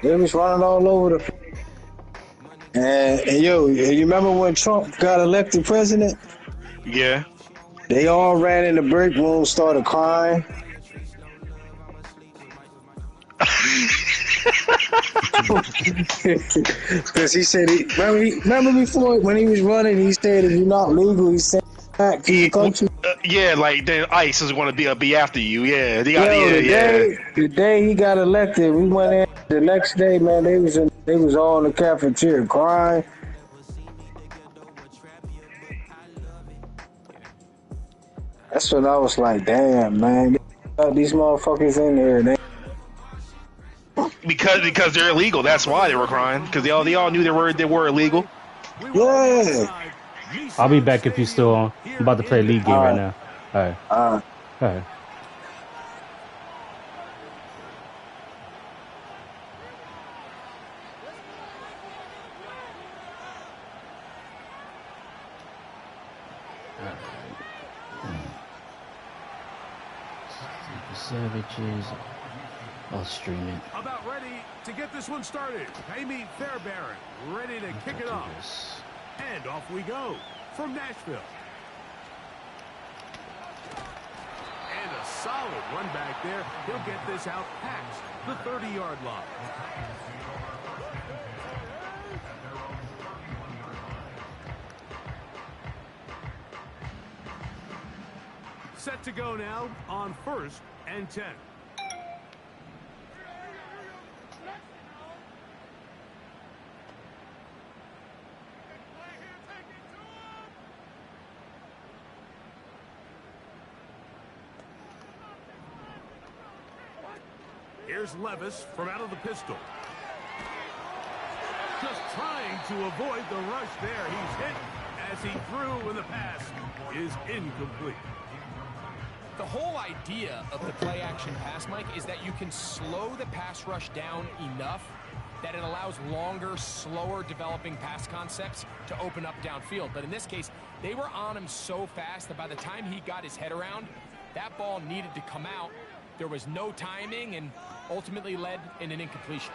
They was running all over the. And yo, you remember when Trump got elected president? Yeah. They all ran in the break room, started crying. Because he said, remember before when he was running, he said, if you're not legal, he's sent back to your country. Yeah, like then ICE is going to be after you. Yeah, Yo, yeah, yeah. the day he got elected, we went in the next day, man. They was all in the cafeteria crying. That's when I was like, damn, man, got these motherfuckers in here. Because they're illegal. That's why they were crying. Because they all knew they were illegal. Yeah. I'll be back if you're still on. I'm about to play a league game right All now. All right. right. All right. Savages. I'll stream it. About ready to get this one started. Amy Fairbairn ready to kick it off. And off we go from Nashville. And a solid run back there. He'll get this out past the 30-yard line. Set to go now on 1st and 10. Here's Levis from out of the pistol. Just trying to avoid the rush there. He's hit as he threw, and the pass is incomplete. The whole idea of the play-action pass, Mike, is that you can slow the pass rush down enough that it allows longer, slower developing pass concepts to open up downfield. But in this case, they were on him so fast that by the time he got his head around, that ball needed to come out. There was no timing and ultimately led in an incompletion.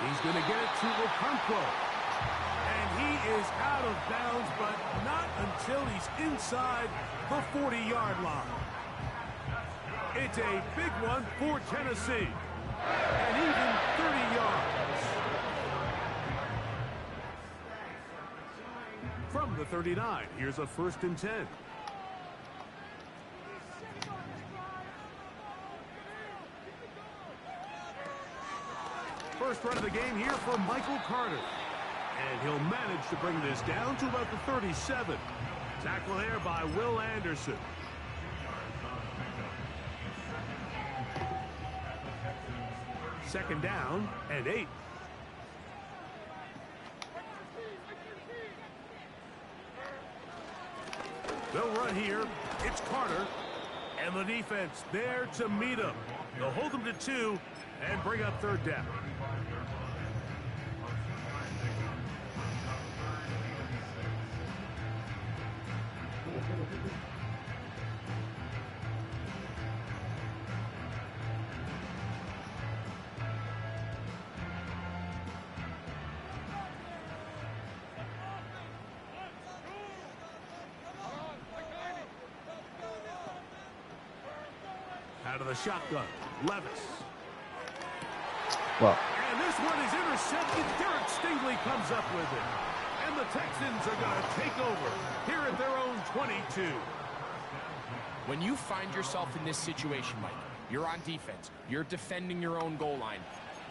He's going to get it to Okonkwo. And he is out of bounds, but not until he's inside the 40-yard line. It's a big one for Tennessee. And even 30 yards. From the 39, here's a 1st and 10. First run of the game here for Michael Carter. And he'll manage to bring this down to about the 37. Tackle here by Will Anderson. Second down and 8. They'll run here. It's Carter. And the defense there to meet him. They'll hold him to 2 and bring up 3rd down. Out of the shotgun, Levis. Well, And this one is intercepted. Derek Stingley comes up with it. And the Texans are going to take over here at their own 22. When you find yourself in this situation, Mike, you're on defense, you're defending your own goal line,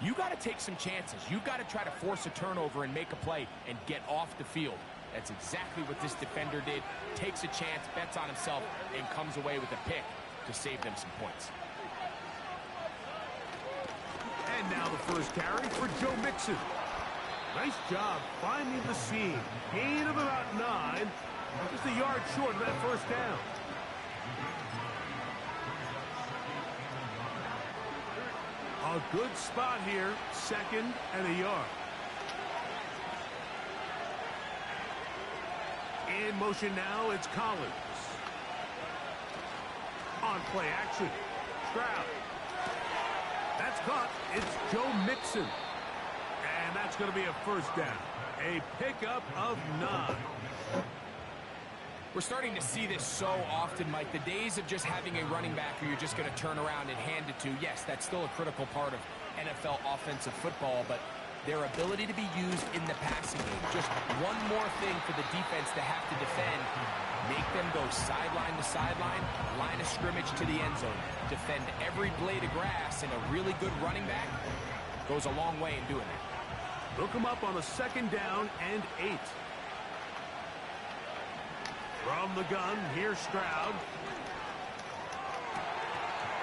you got to take some chances. You got to try to force a turnover and make a play and get off the field. That's exactly what this defender did. Takes a chance, bets on himself, and comes away with a pick to save them some points. And now the first carry for Joe Mixon. Nice job finding the seam. Gain of about 9. Just a yard short of that first down. A good spot here. 2nd and a yard. In motion now, it's Collins. On play action, Stroud. That's caught. It's Joe Mixon. And that's going to be a first down. A pickup of 9. We're starting to see this so often, Mike. The days of just having a running back who you're just going to turn around and hand it to, yes, that's still a critical part of NFL offensive football, but their ability to be used in the passing game. Just one more thing for the defense to have to defend. Make them go sideline to sideline, line of scrimmage to the end zone. Defend every blade of grass, and a really good running back goes a long way in doing that. Look him up on a 2nd down and 8. From the gun, here's Stroud.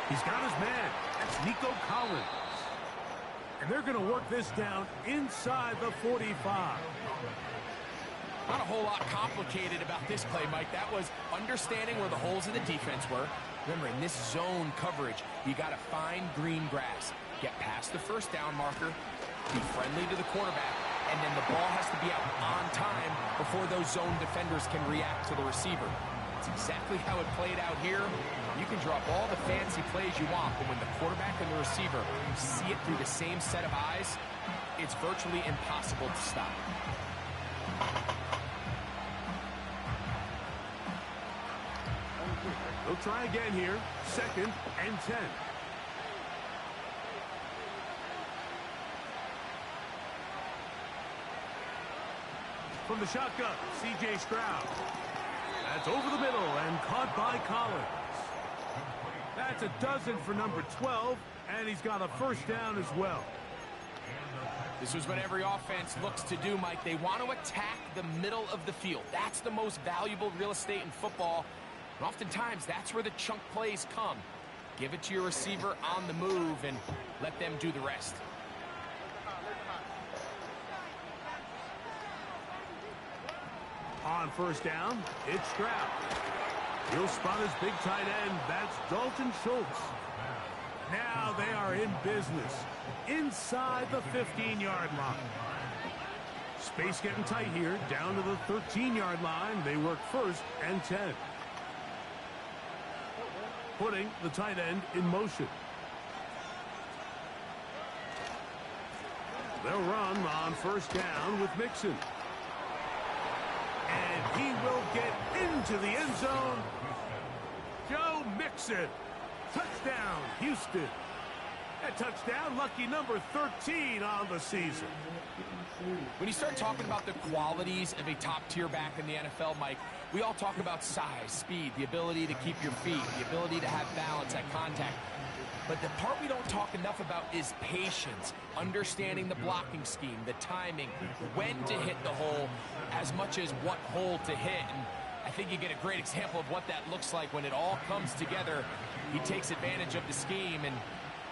He's got his man. That's Nico Collins. And they're going to work this down inside the 45. Not a whole lot complicated about this play, Mike. That was understanding where the holes in the defense were. Remember, in this zone coverage, you got to find green grass. Get past the first down marker. Be friendly to the quarterback. And then the ball has to be out on time before those zone defenders can react to the receiver. It's exactly how it played out here. You can drop all the fancy plays you want, but when the quarterback and the receiver see it through the same set of eyes, it's virtually impossible to stop. They'll try again here. 2nd and 10. From the shotgun, C.J. Stroud. That's over the middle and caught by Collins. That's a dozen for number 12, and he's got a first down as well. This is what every offense looks to do, Mike. They want to attack the middle of the field. That's the most valuable real estate in football. And oftentimes, that's where the chunk plays come. Give it to your receiver on the move and let them do the rest. On first down, it's Stroud. He'll spot his big tight end. That's Dalton Schultz. Now they are in business inside the 15-yard line. Space getting tight here. Down to the 13-yard line. They work 1st and 10. Putting the tight end in motion. They'll run on first down with Mixon. And he will get into the end zone. Joe Mixon. Touchdown, Houston. That touchdown, lucky number 13 on the season. When you start talking about the qualities of a top-tier back in the NFL, Mike, we all talk about size, speed, the ability to keep your feet, the ability to have balance at contact. But the part we don't talk enough about is patience, understanding the blocking scheme, the timing, when to hit the hole, as much as what hole to hit. And I think you get a great example of what that looks like when it all comes together. He takes advantage of the scheme, and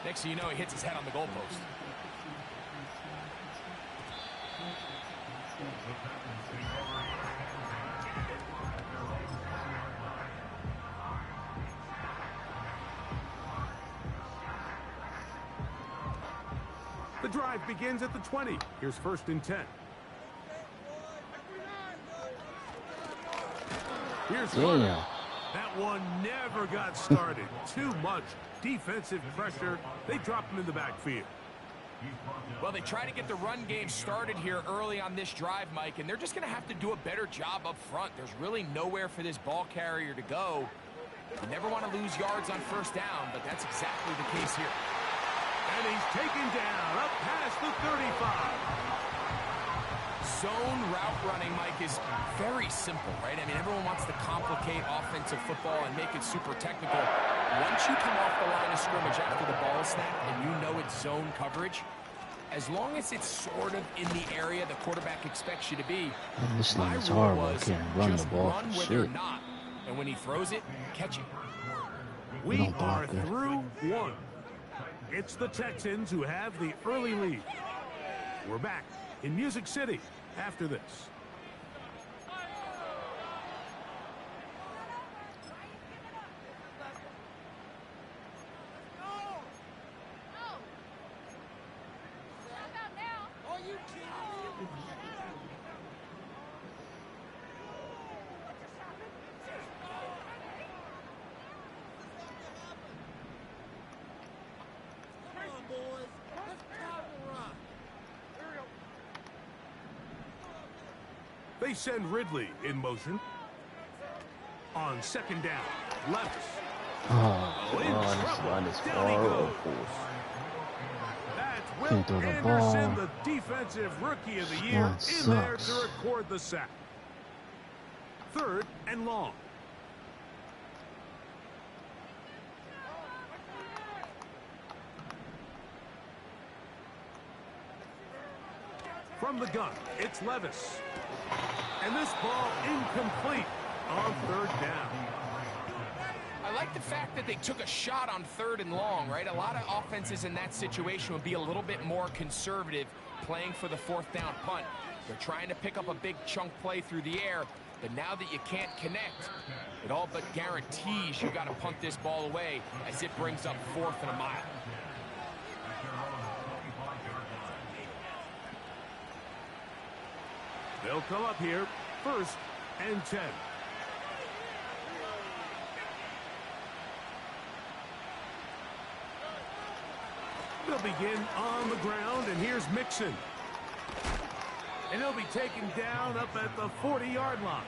next thing you know, he hits his head on the goalpost. The drive begins at the 20. Here's 1st and 10. Here's Carter. That one never got started. Too much defensive pressure. They drop him in the backfield. Well, they try to get the run game started here early on this drive, Mike, and they're just going to have to do a better job up front. There's really nowhere for this ball carrier to go. You never want to lose yards on first down, but that's exactly the case here. And he's taken down up past the 35. Zone route running, Mike, is very simple, right? I mean, everyone wants to complicate offensive football and make it super technical. Once you come off the line of scrimmage after the ball is snapped and you know it's zone coverage, as long as it's sort of in the area the quarterback expects you to be, This my line's rule horrible. I was can't run the just ball run for where shit. they're not. And when he throws it, catch it. We don't block are good. through 1. It's the Texans who have the early lead. We're back in Music City after this. They send Ridley in motion. On second down, Levis. This line is horrible. That's Can't Will throw the Anderson, ball. the defensive rookie of the This year, line in there sucks. to record the sack. 3rd and long. From the gun, it's Levis. And this ball incomplete on 3rd down. I like the fact that they took a shot on 3rd and long, right? A lot of offenses in that situation would be a little bit more conservative playing for the 4th down punt. They're trying to pick up a big chunk play through the air, but now that you can't connect, it all but guarantees you got to punt this ball away as it brings up 4th and a mile. They'll come up here, 1st and 10. They'll begin on the ground, and here's Mixon. And he'll be taken down up at the 40-yard line.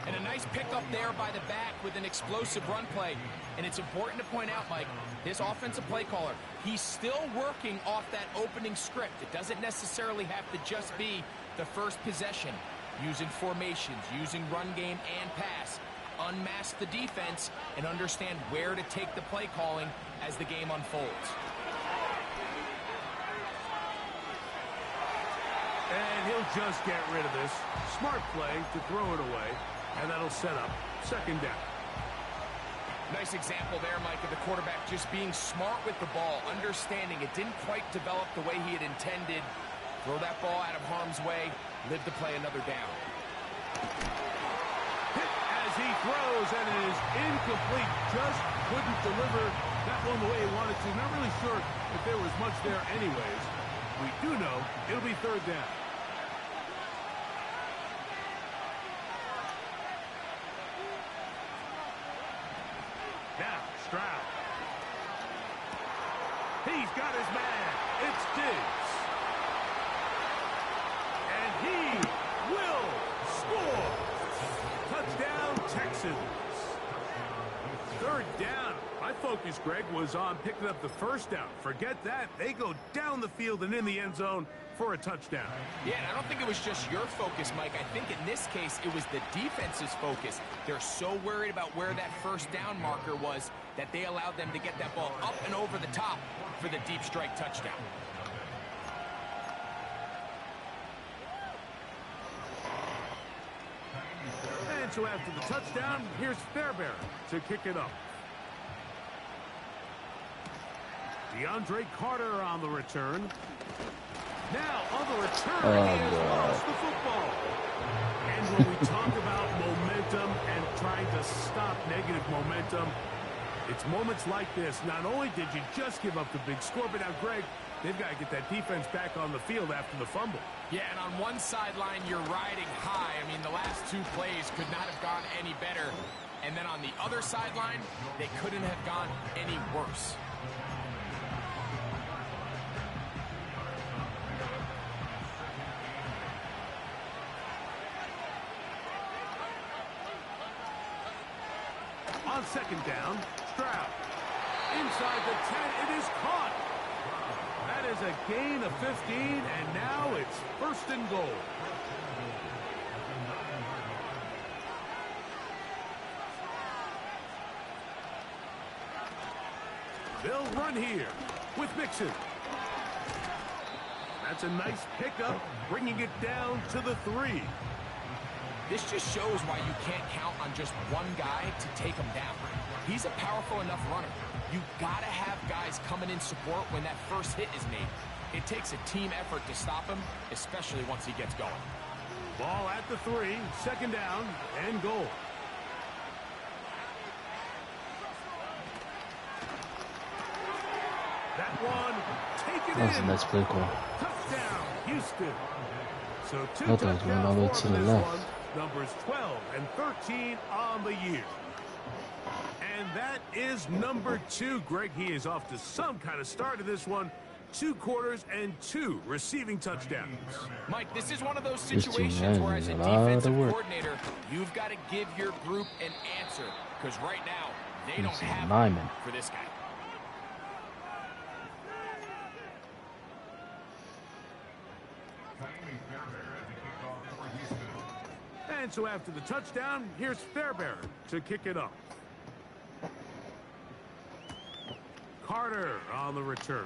And a nice pickup there by the back with an explosive run play. And it's important to point out, Mike, this offensive play caller, he's still working off that opening script. It doesn't necessarily have to just be the first possession. Using formations, using run game and pass. Unmask the defense and understand where to take the play calling as the game unfolds. And he'll just get rid of this. Smart play to throw it away. And that'll set up 2nd down. Nice example there, Mike, of the quarterback just being smart with the ball, understanding it didn't quite develop the way he had intended. Throw that ball out of harm's way, live to play another down. Hit as he throws, and it is incomplete. Just couldn't deliver that one the way he wanted to. Not really sure if there was much there anyways. We do know it'll be 3rd down. Now, Stroud. He's got his man. It's Diggs. And he will score. Touchdown, Texans. 3rd down. My focus, Greg, was on picking up the 1st down. Forget that. They go down the field and in the end zone for a touchdown. Yeah, and I don't think it was just your focus, Mike. I think in this case, it was the defense's focus. They're so worried about where that 1st down marker was that they allowed them to get that ball up and over the top for the deep strike touchdown. And so after the touchdown, here's Fairbairn to kick it up. DeAndre Carter on the return. Now on the return, he has lost the football. And when we talk about momentum and trying to stop negative momentum, it's moments like this. Not only did you just give up the big score, but now, Greg, they've got to get that defense back on the field after the fumble. Yeah, and on one sideline, you're riding high. I mean, the last 2 plays could not have gone any better. And then on the other sideline, they couldn't have gone any worse. On 2nd down, Stroud. Inside the 10, it is caught. That is a gain of 15, and now it's 1st and goal. They'll run here with Mixon. That's a nice pickup, bringing it down to the 3. This just shows why you can't count on just one guy to take him down. He's a powerful enough runner. You gotta have guys coming in support when that first hit is made. It takes a team effort to stop him, especially once he gets going. Ball at the 3, 2nd down, and goal. That one, take it That was a in. nice play call. Touchdown, Houston. So 2 I thought it was going all the way touchdowns to for the this left. one. Numbers 12 and 13 on the year. And that is number 2. Greg, he is off to some kind of start in this one. 2 quarters and 2 receiving touchdowns. Mike, this is one of those This team situations where as a has a lot of defensive work. coordinator, you've got to give your group an answer. Because right now, they don't He's a have lineman. one for this guy. And so after the touchdown, here's Fairbairn to kick it off. Carter on the return.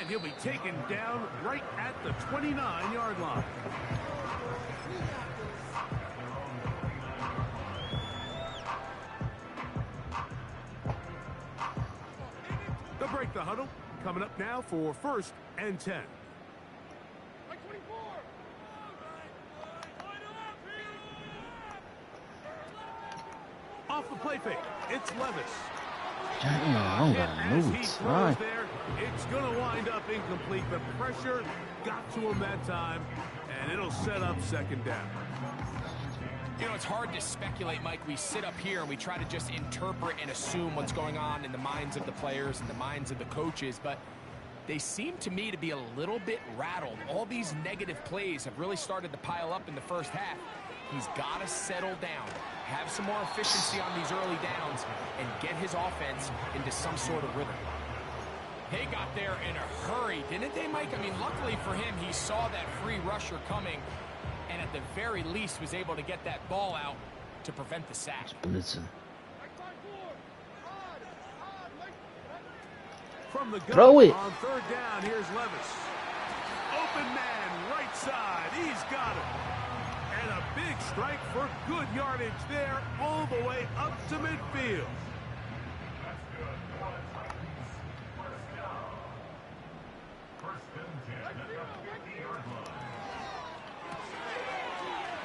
And he'll be taken down right at the 29-yard line. They'll break the huddle. Coming up now for 1st and 10. Off the play fake, it's Levis. Damn, I don't got And no as he throws time. there, it's going to wind up incomplete. The pressure got to him that time, and it'll set up 2nd down. You know, it's hard to speculate, Mike. We sit up here and we try to just interpret and assume what's going on in the minds of the players and the minds of the coaches, but they seem to me to be a little bit rattled. All these negative plays have really started to pile up in the first half. He's got to settle down, have some more efficiency on these early downs, and get his offense into some sort of rhythm. They got there in a hurry, didn't they, Mike? I mean, luckily for him, he saw that free rusher coming, and at the very least was able to get that ball out to prevent the sack. Listen. From the gun, Throw it. on 3rd down, here's Levis. Open man, right side, he's got it. And a big strike for good yardage there, all the way up to midfield.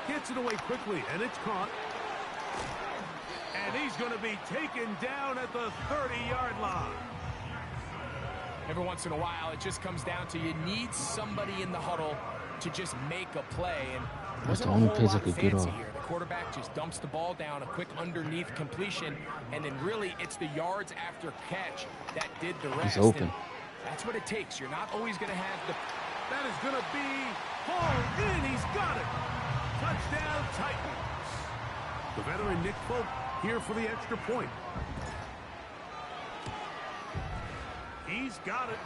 Gets it away quickly, and it's caught. And he's going to be taken down at the 30-yard line. Every once in a while, it just comes down to you need somebody in the huddle to just make a play. And That's the wasn't a only whole place I lot could get fancy off. here. The quarterback just dumps the ball down, a quick underneath completion, and then really it's the yards after catch that did the rest. He's open. And that's what it takes. You're not always going to have the... That is going to be hauled in. He's got it. Touchdown, Titans. The veteran Nick Folk here for the extra point. He's got it.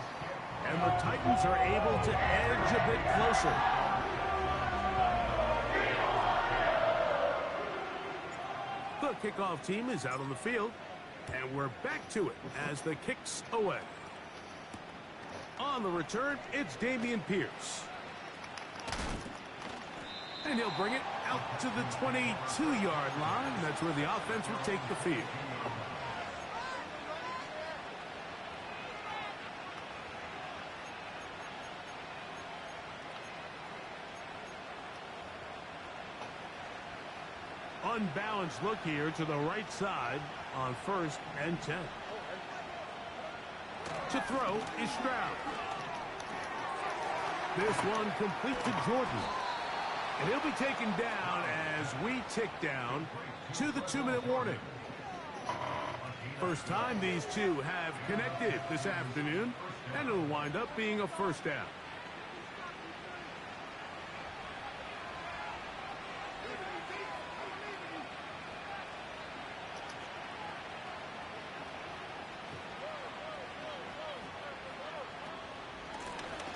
And the Titans are able to edge a bit closer. The kickoff team is out on the field. And we're back to it as the kick's away. On the return, it's Dameon Pierce. And he'll bring it out to the 22-yard line. That's where the offense will take the field. Unbalanced look here to the right side on 1st and 10. To throw is Stroud. This one complete to Jordan. And he'll be taken down as we tick down to the 2-minute warning. First time these two have connected this afternoon, and it'll wind up being a 1st down.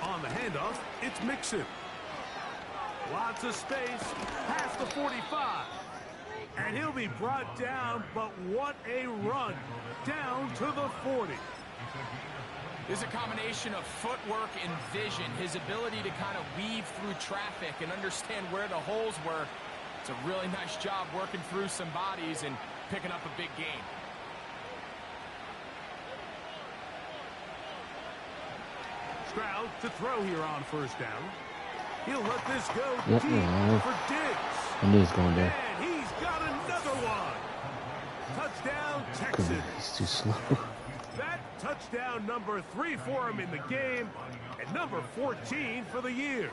On the handoff, it's Mixon. Lots of space, past the 45. And he'll be brought down, but what a run. Down to the 40. There's a combination of footwork and vision, his ability to kind of weave through traffic and understand where the holes were. It's a really nice job working through some bodies and picking up a big gain. Stroud to throw here on 1st down. He'll let this go Yep, deep yeah. for Diggs. I knew he was going there. And he's got another one. Touchdown, Because Texans. he's too slow. That touchdown number 3 for him in the game, and number 14 for the year.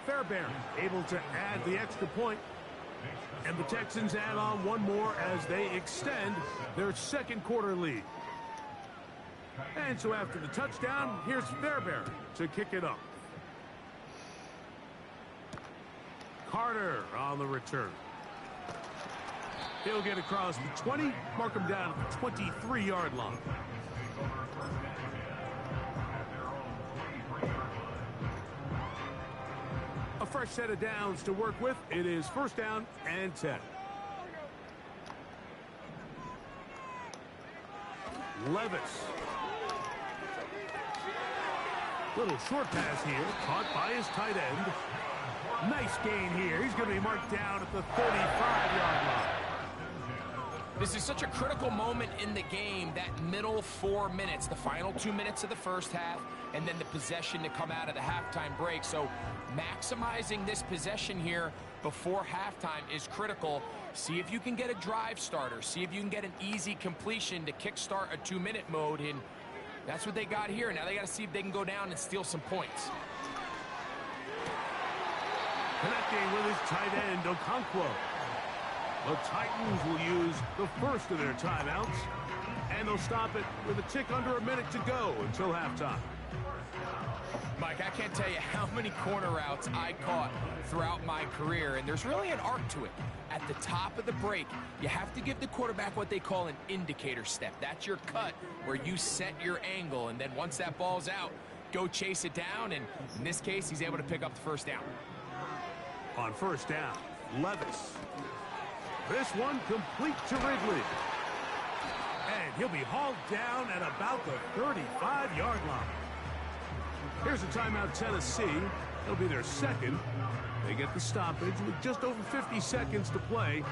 Fairbairn able to add the extra point. And the Texans add on one more as they extend their second quarter lead. And so after the touchdown, here's Fairbairn to kick it up. Carter on the return. He'll get across the 20, mark him down at the 23-yard line. A fresh set of downs to work with. It is first down and 10. Levis. Little short pass here, caught by his tight end. Nice gain here. He's going to be marked down at the 35-yard line. This is such a critical moment in the game, that middle 4 minutes, the final 2 minutes of the first half, and then the possession to come out of the halftime break. So maximizing this possession here before halftime is critical. See if you can get a drive starter. See if you can get an easy completion to kickstart a 2-minute mode, and that's what they got here. Now they got to see if they can go down and steal some points. Connecting with his tight end, Okonkwo. The Titans will use the first of their timeouts, and they'll stop it with a tick under a minute to go until halftime. Mike, I can't tell you how many corner routes I caught throughout my career, and there's really an arc to it. At the top of the break, you have to give the quarterback what they call an indicator step. That's your cut where you set your angle, and then once that ball's out, go chase it down, and in this case, he's able to pick up the first down. On first down, Levis. This one complete to Ridley. And he'll be hauled down at about the 35-yard line. Here's a timeout, Tennessee. It'll be their second. They get the stoppage with just over 50 seconds to play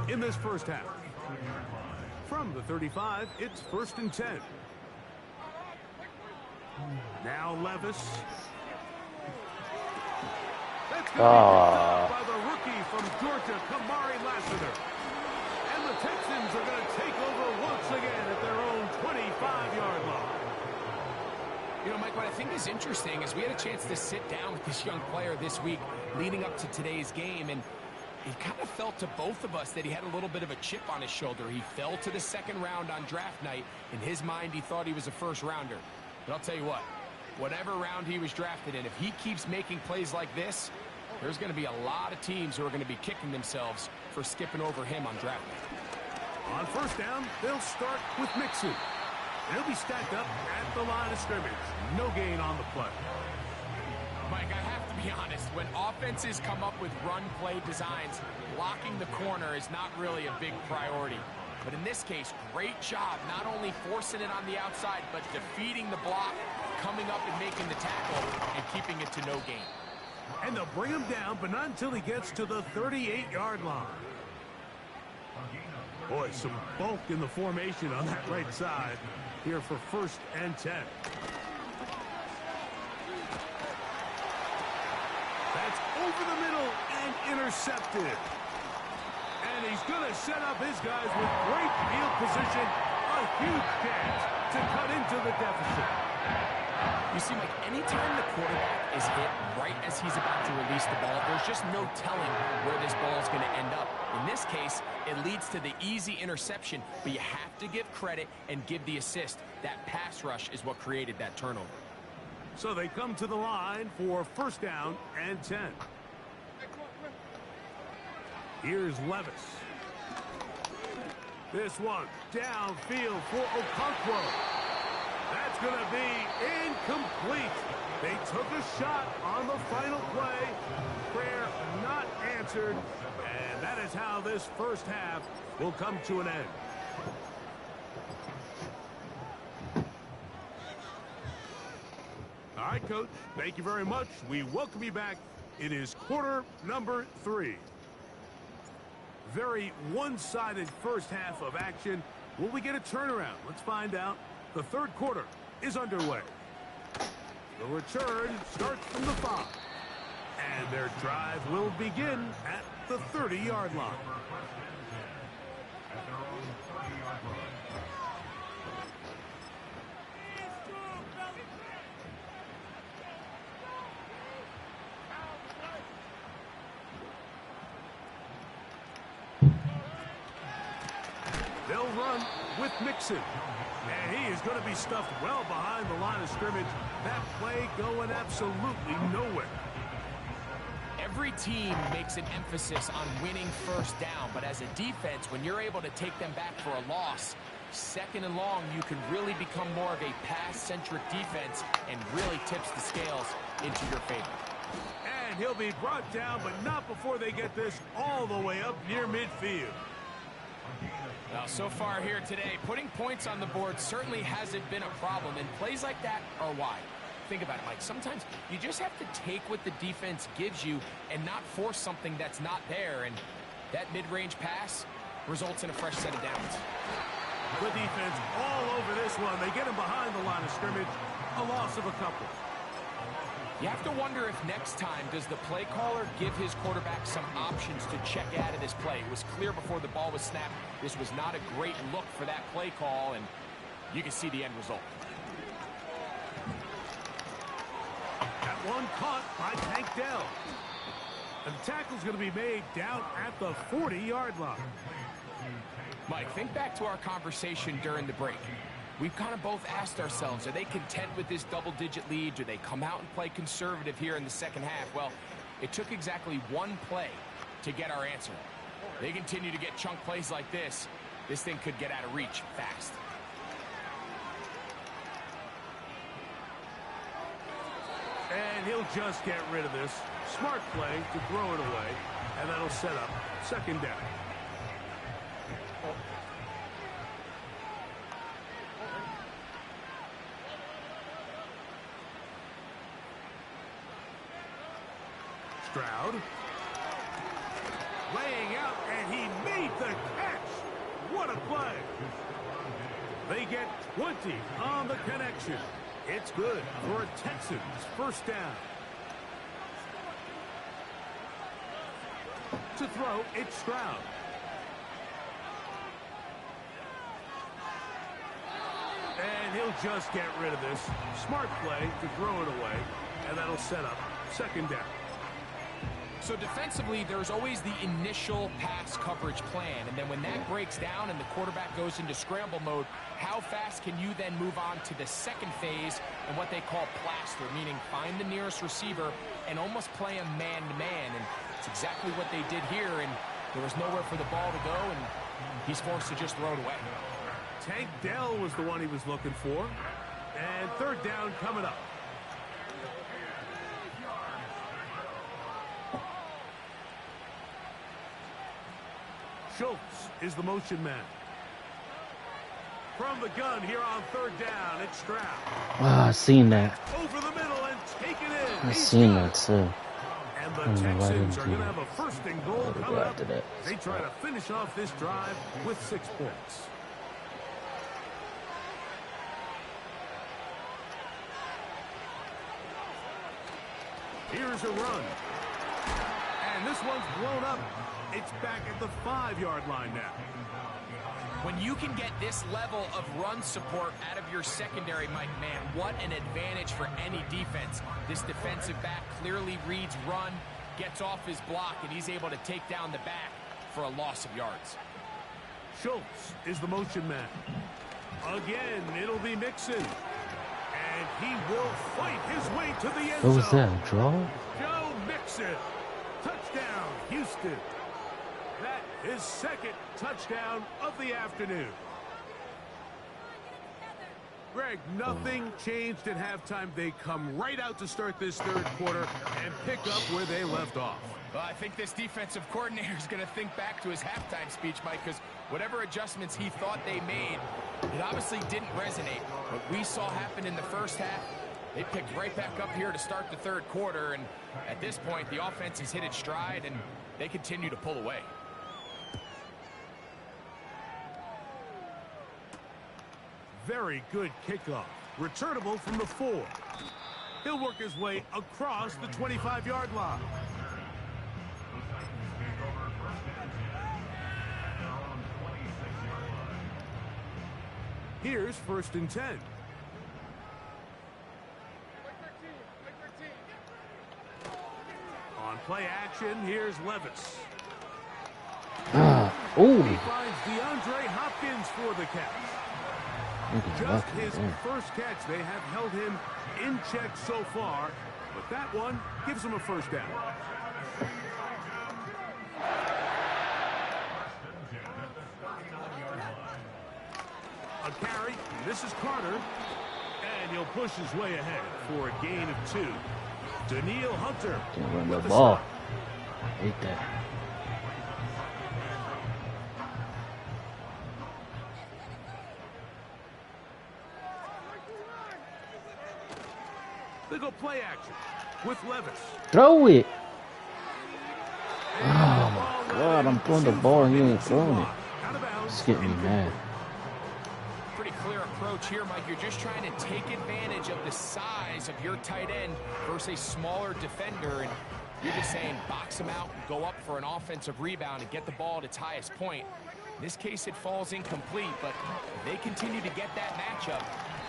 in this first half. From the 35, it's first and 10. Now Levis. That's going to be picked up by the rookie from Georgia, Kamari Lassiter. And the Texans are going to take over once again at their own 25-yard line. You know, Mike, what I think is interesting is we had a chance to sit down with this young player this week leading up to today's game, and it kind of felt to both of us that he had a little bit of a chip on his shoulder. He fell to the second round on draft night. In his mind, he thought he was a first rounder. But I'll tell you what, whatever round he was drafted in, if he keeps making plays like this, there's going to be a lot of teams who are going to be kicking themselves for skipping over him on draft night. On first down, they'll start with Mixon. He'll be stacked up at the line of scrimmage. No gain on the play. Mike, I have to be honest. When offenses come up with run-play designs, blocking the corner is not really a big priority. But in this case, great job not only forcing it on the outside, but defeating the block, coming up and making the tackle, and keeping it to no gain. And they'll bring him down, but not until he gets to the 38-yard line. Boy, some bulk in the formation on that right side here for first and 10. That's over the middle and intercepted. And he's going to set up his guys with great field position. A huge chance to cut into the deficit. You see, Mike, anytime the quarterback is hit right as he's about to release the ball, there's just no telling where this ball is going to end up. In this case, it leads to the easy interception, but you have to give credit and give the assist. That pass rush is what created that turnover. So they come to the line for first down and 10. Here's Levis. This one downfield for Okonkwo. That's going to be incomplete. They took a shot on the final play. Prayer not answered. And that is how this first half will come to an end. All right, Coach. Thank you very much. We welcome you back. It is quarter number 3. Very one-sided first half of action. Will we get a turnaround? Let's find out. The third quarter is underway. The return starts from the 5. And their drive will begin at the 30-yard line. They'll run with Mixon. And he is going to be stuffed well behind the line of scrimmage. That play going absolutely nowhere. Every team makes an emphasis on winning first down, but as a defense, when you're able to take them back for a loss, second and long, you can really become more of a pass-centric defense and really tips the scales into your favor. And he'll be brought down, but not before they get this all the way up near midfield. Well, so far here today, putting points on the board certainly hasn't been a problem, and plays like that are why. Think about it, Mike. Sometimes you just have to take what the defense gives you and not force something that's not there, and that mid-range pass results in a fresh set of downs. The defense all over this one. They get him behind the line of scrimmage. A loss of a couple. You have to wonder if next time does the play caller give his quarterback some options to check out of this play. It was clear before the ball was snapped. This was not a great look for that play call, and you can see the end result. That one caught by Tank Dell. And the tackle's going to be made down at the 40-yard line. Mike, think back to our conversation during the break. We've kind of both asked ourselves, are they content with this double-digit lead? Do they come out and play conservative here in the second half? Well, it took exactly one play to get our answer. They continue to get chunk plays like this. This thing could get out of reach fast. And he'll just get rid of this. Smart play to throw it away. And that'll set up second down. Stroud. Laying out, and he made the catch. What a play. They get 20 on the connection. It's good for a Texans first down. To throw, it's Stroud. And he'll just get rid of this. Smart play to throw it away, and that'll set up second down. So defensively, there's always the initial pass coverage plan, and then when that breaks down and the quarterback goes into scramble mode, how fast can you then move on to the second phase and what they call plaster, meaning find the nearest receiver and almost play a man-to-man, and it's exactly what they did here, and there was nowhere for the ball to go, and he's forced to just throw it away. Tank Dell was the one he was looking for, and third down coming up. Schultz is the motion man. From the gun here on third down, it's Stroud. Ah, I seen that. Over the middle and take it in. I seen that too. And the Texans are going to have a first and goal coming up. That. They try to finish off this drive with 6 points. Here's a run. And this one's blown up. It's back at the 5-yard line now. When you can get this level of run support out of your secondary, Mike, man, what an advantage for any defense. This defensive back clearly reads run, gets off his block, and he's able to take down the back for a loss of yards. Schultz is the motion man. Again, it'll be Mixon. And he will fight his way to the end zone. What was that, a draw? Joe Mixon. Touchdown, Houston. That is second touchdown of the afternoon. Greg, nothing changed at halftime. They come right out to start this third quarter and pick up where they left off. Well, I think this defensive coordinator is going to think back to his halftime speech, Mike, because whatever adjustments he thought they made, it obviously didn't resonate. What we saw happen in the first half, they picked right back up here to start the third quarter, and at this point, the offense has hit its stride, and they continue to pull away. Very good kickoff. Returnable from the 4. He'll work his way across the 25-yard line. Here's first and 10. On play action, here's Levis. Oh. He finds DeAndre Hopkins for the catch. Just lucky his there. first catch. They have held him in check so far, but that one gives him a first down. A carry. This is Carter. And he'll push his way ahead for a gain of 2. Daniil Hunter. Can't run the with the ball. stop. Hate that. They go play action with Levis. Throw it. Oh my God, I'm throwing the ball and you ain't throwing it. It's getting me mad. Pretty clear approach here, Mike. You're just trying to take advantage of the size of your tight end versus a smaller defender, and you're just saying box him out and go up for an offensive rebound and get the ball at its highest point. In this case, it falls incomplete, but if they continue to get that matchup,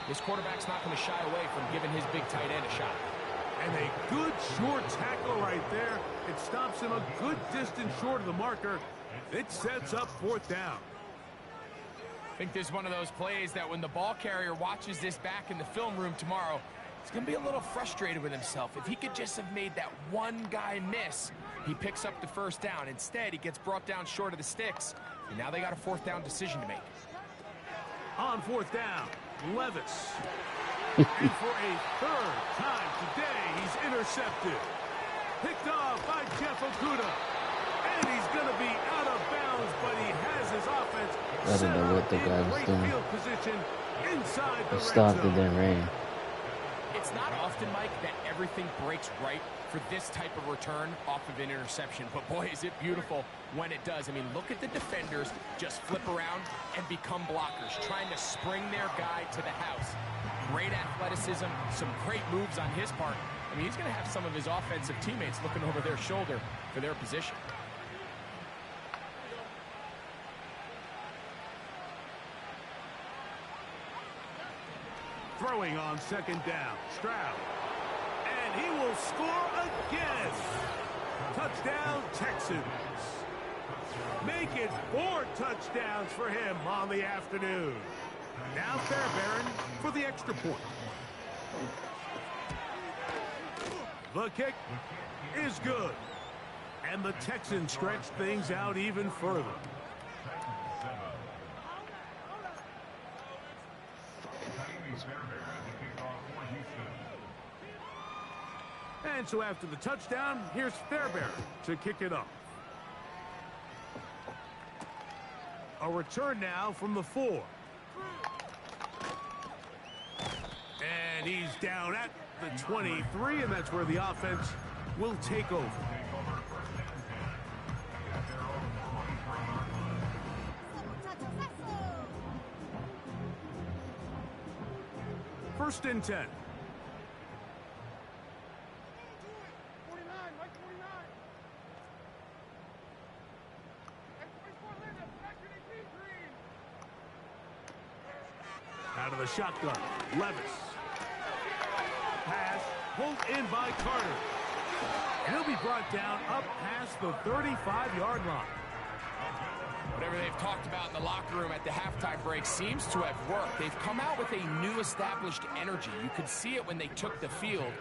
this quarterback's not going to shy away from giving his big tight end a shot. And a good short tackle right there. It stops him a good distance short of the marker. It sets up 4th down. I think this is one of those plays that when the ball carrier watches this back in the film room tomorrow, he's going to be a little frustrated with himself. If he could just have made that one guy miss, he picks up the first down. Instead, he gets brought down short of the sticks, and now they got a 4th down decision to make. On 4th down, Levis. And for a 3rd time today, he's intercepted. Picked off by Jeff Okuda. And he's going to be out of bounds, but he has his offense I don't know what the guy was great doing. field position inside the He red stopped zone. and then ran. It's not often, Mike, that everything breaks right for this type of return off of an interception. But, boy, is it beautiful when it does. I mean, look at the defenders just flip around and become blockers, trying to spring their guy to the house. Great athleticism, some great moves on his part. I mean, he's going to have some of his offensive teammates looking over their shoulder for their position. Throwing on 2nd down, Stroud. And he will score again. Touchdown, Texans. Make it 4 touchdowns for him on the afternoon. Now Fairbairn for the extra point. The kick is good. And the Texans stretch things out even further. And so after the touchdown, here's Fairbairn to kick it off. A return now from the 4. And he's down at the 23, and that's where the offense will take over. First and 10. Out of the shotgun, Levis. Pass pulled in by Carter. He'll be brought down up past the 35-yard line. Whatever they've talked about in the locker room at the halftime break seems to have worked. They've come out with a new established energy. You could see it when they took the field.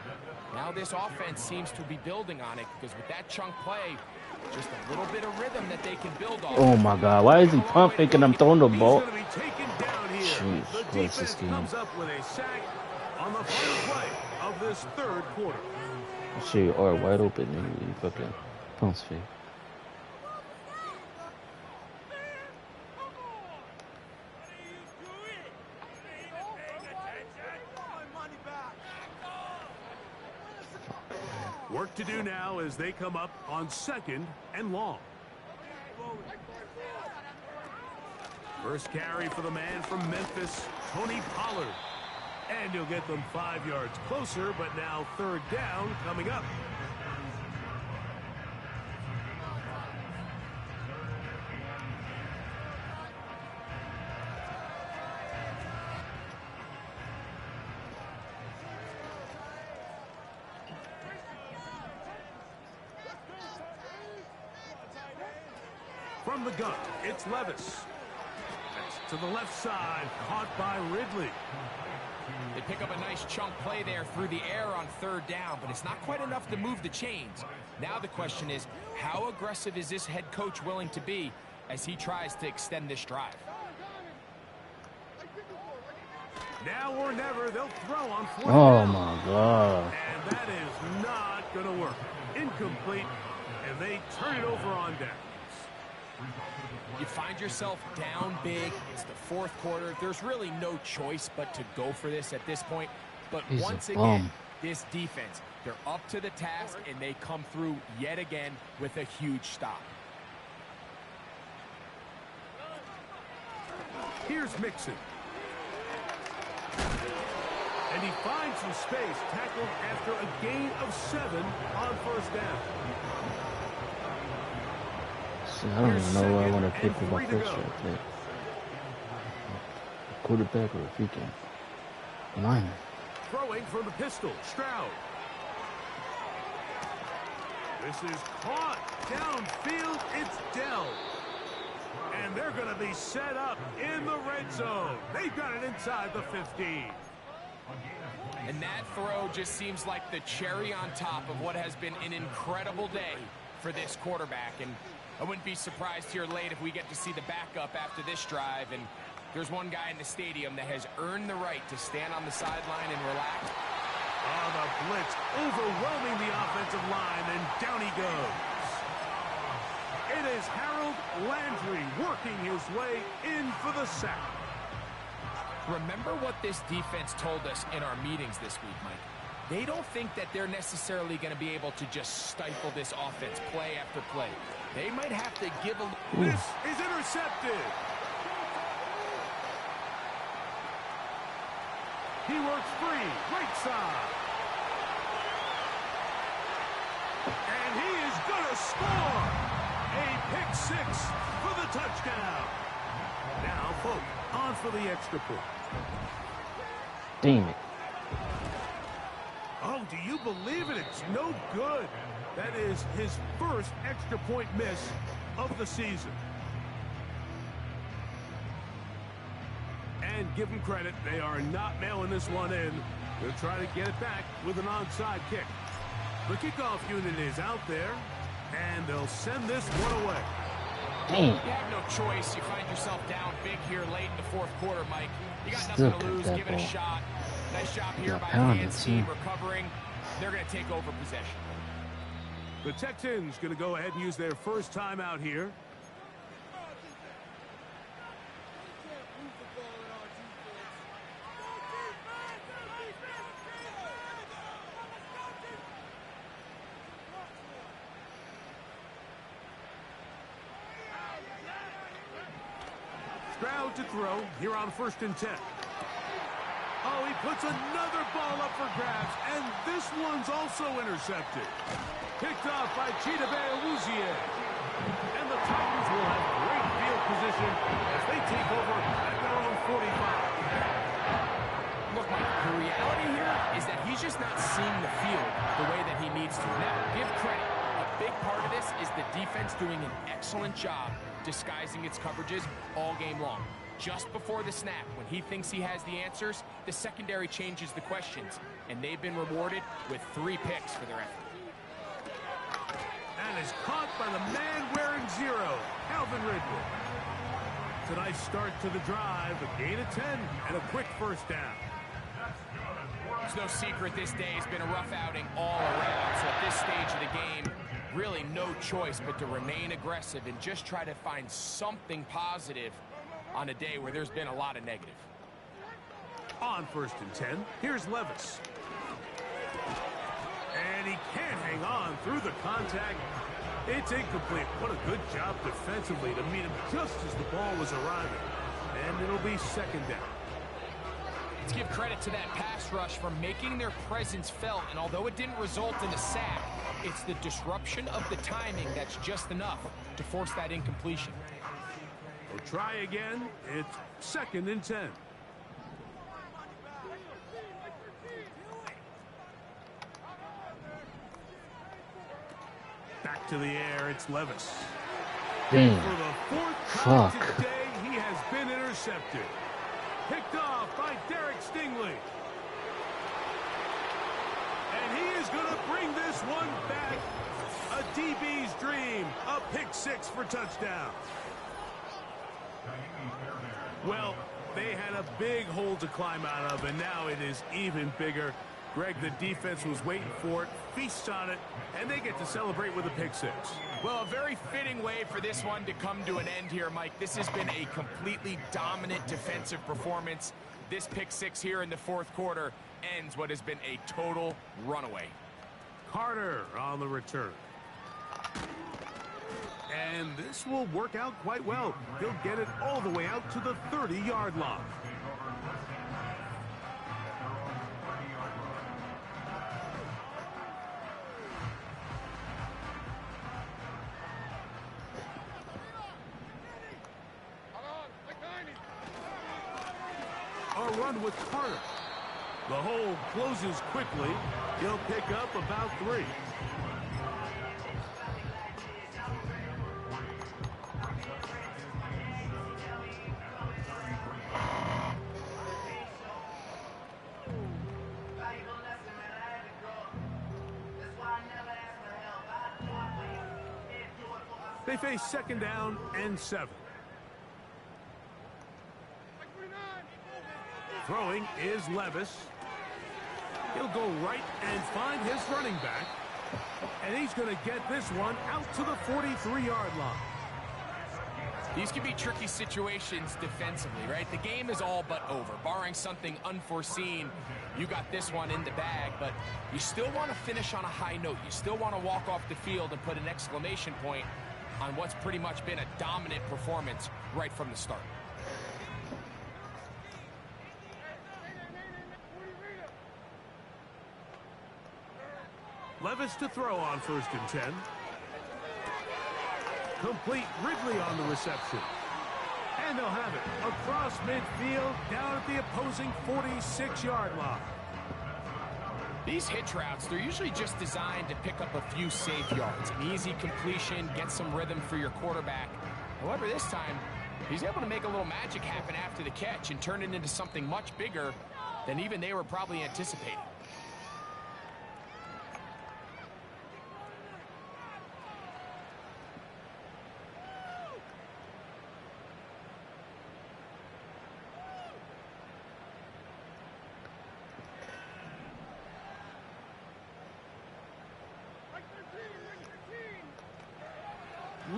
Now this offense seems to be building on it because with that chunk play, just a little bit of rhythm that they can build on. Oh my God, why is he pump thinking I'm throwing the ball? He's going to be taken down here. Jeez, The close this defense game. comes up with a sack on the final play of this 3rd quarter. Shit, you are wide open, nigga. You fucking pumps fake. Work to do now as they come up on 2nd and long. First carry for the man from Memphis, Tony Pollard. And he'll get them 5 yards closer, but now 3rd down coming up. From the gun, it's Levis. to the left side, caught by Ridley. They pick up a nice chunk play there through the air on third down, but it's not quite enough to move the chains. Now the question is, how aggressive is this head coach willing to be as he tries to extend this drive? Now or never, they'll throw on fourth Oh down. my God. And that is not going to work. Incomplete, and they turn it over on downs. You find yourself down big. It's the fourth quarter. There's really no choice but to go for this at this point. But He's once a again, bum. this defense, they're up to the task, and they come through yet again with a huge stop. Here's Mixon. And he finds some space, tackled after a gain of 7 on first down. See, I don't even know what I want to pick with my first right there. A quarterback or a freaking lineman. Throwing from the pistol, Stroud. This is caught downfield. It's Dell. And they're going to be set up in the red zone. They've got it inside the 15. And that throw just seems like the cherry on top of what has been an incredible day for this quarterback. And I wouldn't be surprised here late if we get to see the backup after this drive. And there's one guy in the stadium that has earned the right to stand on the sideline and relax. Oh, the blitz overwhelming the offensive line, and down he goes. It is Harold Landry working his way in for the sack. Remember what this defense told us in our meetings this week, Mike. They don't think that they're necessarily going to be able to just stifle this offense play after play. They might have to give a... This is intercepted. He works free, right side. And he is going to score. A pick 6 for the touchdown. Now, Folk on for the extra point. Damn it. Oh, do you believe it? It's no good. That is his first extra point miss of the season. And give them credit, they are not mailing this one in. They'll try to get it back with an onside kick. The kickoff unit is out there, and they'll send this one away. Damn. You have no choice. You find yourself down big here late in the fourth quarter, Mike. You got Still nothing to lose. that Give it a ball. shot. Nice job here Got by the pounded, hands team too. recovering. They're going to take over possession. The Texans going to go ahead and use their first timeout here. Stroud to throw here on 1st and 10. Oh, he puts another ball up for grabs, and this one's also intercepted. Picked off by Chidobe Awuzie. And the Titans will have great field position as they take over at their own 45. Look, Mike, the reality here is that he's just not seeing the field the way that he needs to. Now, give credit. A big part of this is the defense doing an excellent job disguising its coverages all game long. Just before the snap, when he thinks he has the answers, the secondary changes the questions, and they've been rewarded with 3 picks for their effort. And is caught by the man wearing 0, Calvin Ridley. It's a nice start to the drive, a gain of 10, and a quick first down. It's no secret this day has been a rough outing all around, so at this stage of the game, really no choice but to remain aggressive and just try to find something positive on a day where there's been a lot of negative. On 1st and 10, here's Levis. And he can't hang on through the contact. It's incomplete. What a good job defensively to meet him just as the ball was arriving. And it'll be 2nd down. Let's give credit to that pass rush for making their presence felt, and although it didn't result in a sack, it's the disruption of the timing that's just enough to force that incompletion. We'll try again. It's 2nd and 10. Back to the air, it's Levis. Damn. For the 4th time Fuck. today, he has been intercepted. bring this one back. A DB's dream, a pick six for touchdown. Well, they had a big hole to climb out of, and now it is even bigger. Greg, the defense was waiting for it, feasts on it, and they get to celebrate with a pick six. Well, a very fitting way for this one to come to an end here, Mike. This has been a completely dominant defensive performance. This pick six here in the fourth quarter ends what has been a total runaway. Carter on the return. And this will work out quite well. He'll get it all the way out to the 30-yard line. A run with Carter. The hole closes quickly. He'll pick up about 3. They face second down and 7. Throwing is Levis. He'll go right and find his running back. And he's going to get this one out to the 43-yard line. These can be tricky situations defensively, right? The game is all but over. Barring something unforeseen, you got this one in the bag, but you still want to finish on a high note. You still want to walk off the field and put an exclamation point on what's pretty much been a dominant performance right from the start. Levis to throw on 1st and 10. Complete. Ridley on the reception. And they'll have it across midfield down at the opposing 46-yard line. These hitch routes, they're usually just designed to pick up a few safe yards. An easy completion, get some rhythm for your quarterback. However, this time, he's able to make a little magic happen after the catch and turn it into something much bigger than even they were probably anticipating.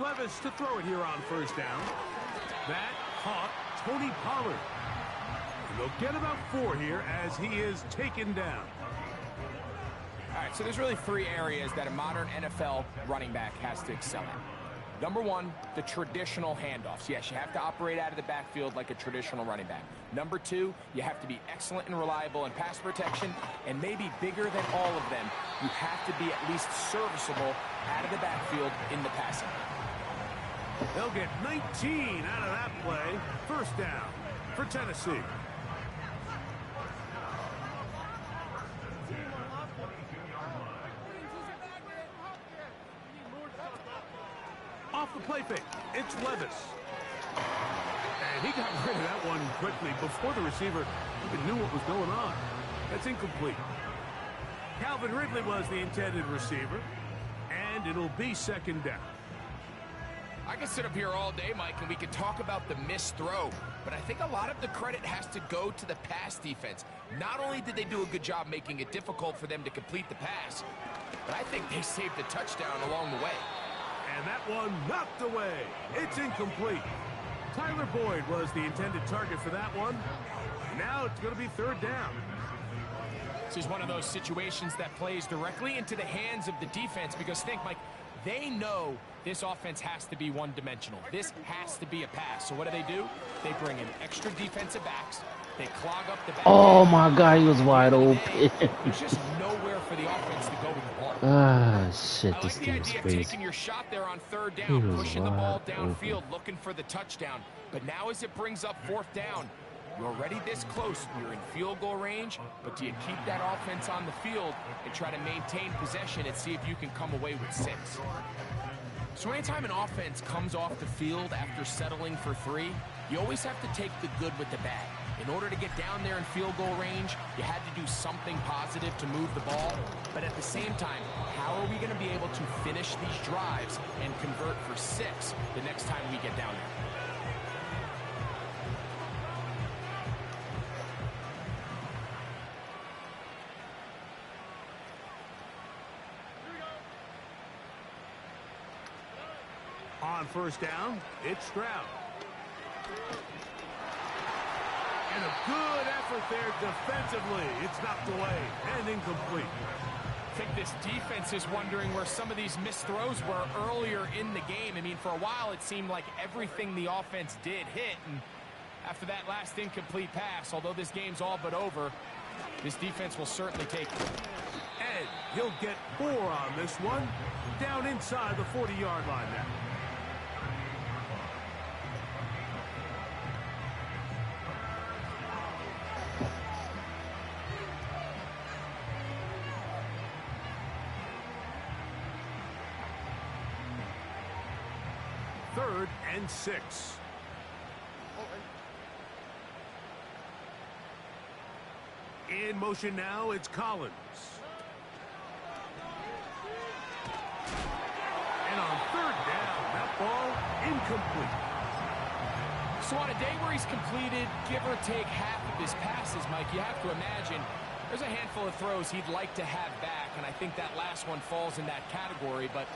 Levis to throw it here on 1st down. That caught Tony Pollard. And they'll get about 4 here as he is taken down. All right, so there's really 3 areas that a modern NFL running back has to excel at. Number 1, the traditional handoffs. Yes, you have to operate out of the backfield like a traditional running back. Number 2, you have to be excellent and reliable in pass protection, and maybe bigger than all of them, you have to be at least serviceable out of the backfield in the passing. They'll get 19 out of that play. 1st down for Tennessee. Off the play fake, it's Levis. And he got rid of that one quickly before the receiver even knew what was going on. That's incomplete. Calvin Ridley was the intended receiver, and it'll be 2nd down. I can sit up here all day, Mike, and we can talk about the missed throw, but I think a lot of the credit has to go to the pass defense. Not only did they do a good job making it difficult for them to complete the pass, but I think they saved a touchdown along the way. And that one knocked away. It's incomplete. Tyler Boyd was the intended target for that one. Now it's going to be 3rd down. This is one of those situations that plays directly into the hands of the defense because think, Mike, they know this offense has to be one-dimensional. This has to be a pass. So what do? They bring in extra defensive backs. They clog up the back. Oh, my God, he was wide open. There's just nowhere for the offense to go with the ball. Ah, shit, I this like the thing is idea of crazy. taking your shot there on 3rd down, He was pushing the ball wide downfield, open. looking for the touchdown. But now as it brings up 4th down, you're already this close. You're in field goal range, but do you keep that offense on the field and try to maintain possession and see if you can come away with 6? So anytime an offense comes off the field after settling for 3, you always have to take the good with the bad. In order to get down there in field goal range, you had to do something positive to move the ball. But at the same time, how are we going to be able to finish these drives and convert for 6 the next time we get down there? On first down, it's Stroud. And a good effort there defensively. It's knocked away and incomplete. I think this defense is wondering where some of these missed throws were earlier in the game. I mean, for a while, it seemed like everything the offense did hit. And after that last incomplete pass, although this game's all but over, this defense will certainly take it. And he'll get 4 on this one. Down inside the 40-yard line now. Third and 6. In motion now, it's Collins. And on third down, that ball incomplete. So on a day where he's completed, give or take half of his passes, Mike, you have to imagine there's a handful of throws he'd like to have back, and I think that last one falls in that category. But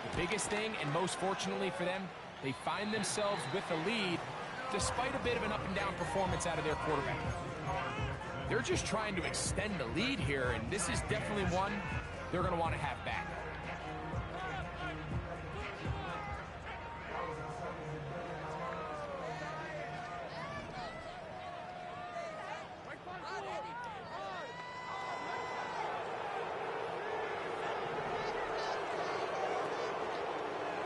the biggest thing, and most fortunately for them, they find themselves with a lead despite a bit of an up-and-down performance out of their quarterback. They're just trying to extend the lead here, and this is definitely one they're going to want to have back.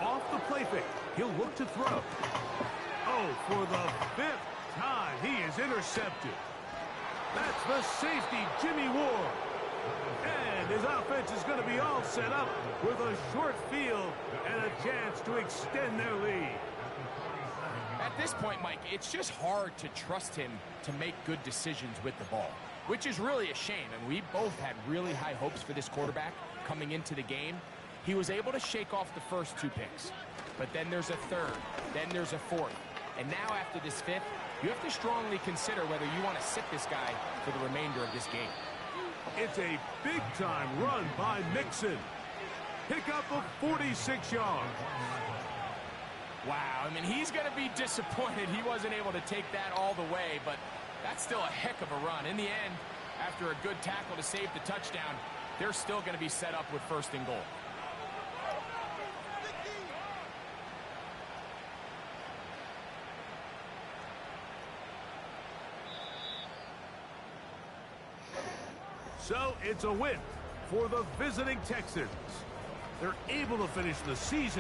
Off the play fake, he'll look to throw. Oh, for the 5th time, he is intercepted. That's the safety, Jimmy Ward. And his offense is going to be all set up with a short field and a chance to extend their lead. At this point, Mike, it's just hard to trust him to make good decisions with the ball, which is really a shame. And we both had really high hopes for this quarterback coming into the game. He was able to shake off the first 2 picks, but then there's a 3rd, then there's a 4th. And now after this 5th, you have to strongly consider whether you want to sit this guy for the remainder of this game. It's a big-time run by Mixon. Pick up of 46 yards. Wow, I mean, he's going to be disappointed he wasn't able to take that all the way, but that's still a heck of a run. In the end, after a good tackle to save the touchdown, they're still going to be set up with 1st and goal. So it's a win for the visiting Texans. They're able to finish the season